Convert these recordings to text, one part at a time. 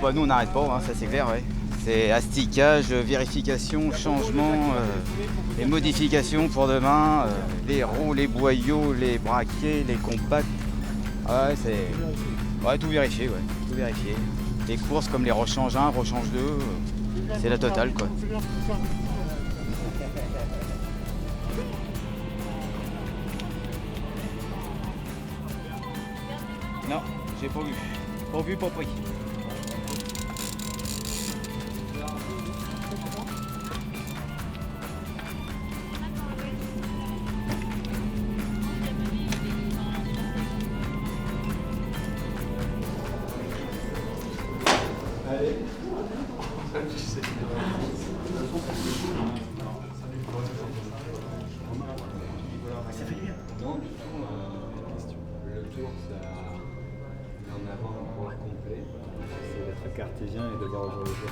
bah nous on n'arrête pas, hein, ça c'est clair, ouais. C'est asticage, vérification, changement, les modifications pour demain, les roues, les boyaux, les braquets, les compacts. Ouais, c'est. Ouais, tout vérifier, ouais. Tout vérifier. Les courses comme les rechange 1, rechange 2, c'est la totale quoi. Non, j'ai pas vu. Pas vu, pas pris. Allez. Ça fait du bien. Non, du tout, question. Le tour, ça met en avant un point complet. C'est d'être cartésien et de voir au jour le jour.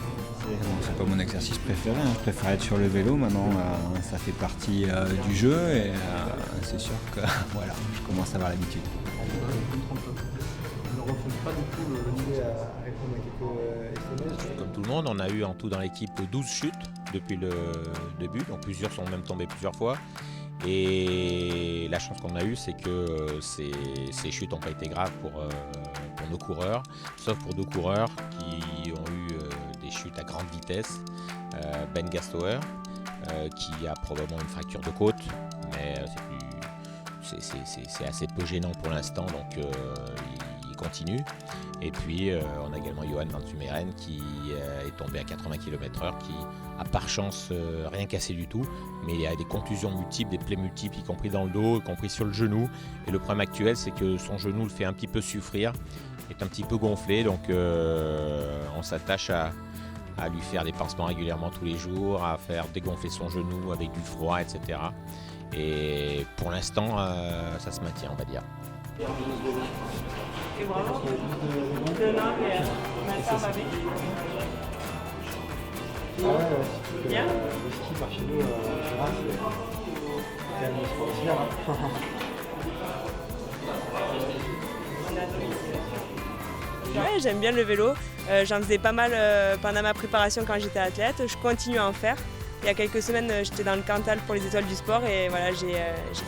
C'est pas mon exercice préféré, hein. Je préfère être sur le vélo. Maintenant, ça fait partie du jeu et c'est sûr que voilà, je commence à avoir l'habitude. On ne retrouve pas du tout le niveau à répondre à quelques SMS. Comme tout le monde, on a eu en tout dans l'équipe 12 chutes depuis le début, donc plusieurs sont même tombés plusieurs fois. Et la chance qu'on a eue, c'est que ces chutes n'ont pas été graves pour nos coureurs, sauf pour 2 coureurs qui ont eu des chutes à grande vitesse. Ben Gastower, qui a probablement une fracture de côte, mais c'est assez peu gênant pour l'instant, donc il continue. Et puis on a également Johan Van Sumeren qui est tombé à 80 km/h, qui a par chance rien cassé du tout, mais il a des contusions multiples, des plaies multiples, y compris dans le dos, y compris sur le genou. Et le problème actuel, c'est que son genou le fait un petit peu souffrir, est un petit peu gonflé, donc on s'attache à lui faire des pansements régulièrement tous les jours, à faire dégonfler son genou avec du froid, etc. Et pour l'instant, ça se maintient, on va dire. Et vraiment, demain, matin, ma vie. Bien. Le ski par chez nous, c'est quand même extraordinaire. Ouais, j'aime bien le vélo. J'en faisais pas mal pendant ma préparation quand j'étais athlète. Je continue à en faire. Il y a quelques semaines, j'étais dans le Cantal pour les étoiles du sport et voilà, j'ai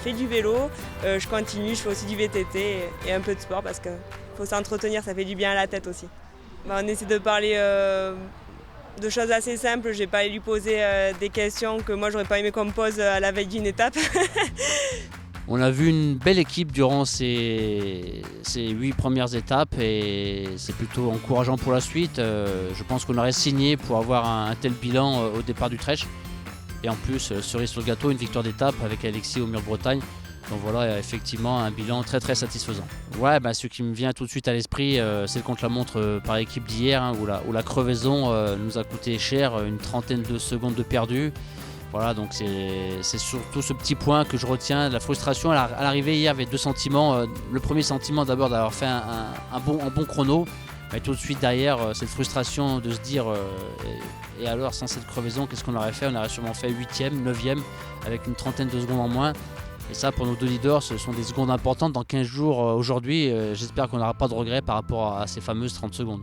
fait du vélo. Je continue, je fais aussi du VTT et un peu de sport parce qu'il faut s'entretenir, ça fait du bien à la tête aussi. On essaie de parler de choses assez simples. Je n'ai pas à lui poser des questions que moi, j'aurais pas aimé qu'on me pose à la veille d'une étape. On a vu une belle équipe durant ces 8 premières étapes et c'est plutôt encourageant pour la suite. Je pense qu'on aurait signé pour avoir un tel bilan au départ d'Utrecht. Et en plus, cerise sur le gâteau, une victoire d'étape avec Alexis au Mur de Bretagne. Donc voilà, effectivement, un bilan très très satisfaisant. Ouais, ce qui me vient tout de suite à l'esprit, c'est le contre-la-montre par équipe d'hier, hein, où la crevaison nous a coûté cher, une trentaine de secondes de perdu. Voilà, donc c'est surtout ce petit point que je retiens, la frustration. À l'arrivée hier, il y avait 2 sentiments. Le premier sentiment d'abord d'avoir fait un bon chrono, mais tout de suite derrière, cette frustration de se dire et alors sans cette crevaison, qu'est-ce qu'on aurait fait? On aurait sûrement fait 8e, 9e, avec une trentaine de secondes en moins. Et ça, pour nos 2 leaders, ce sont des secondes importantes. Dans 15 jours, aujourd'hui, j'espère qu'on n'aura pas de regrets par rapport à ces fameuses 30 secondes.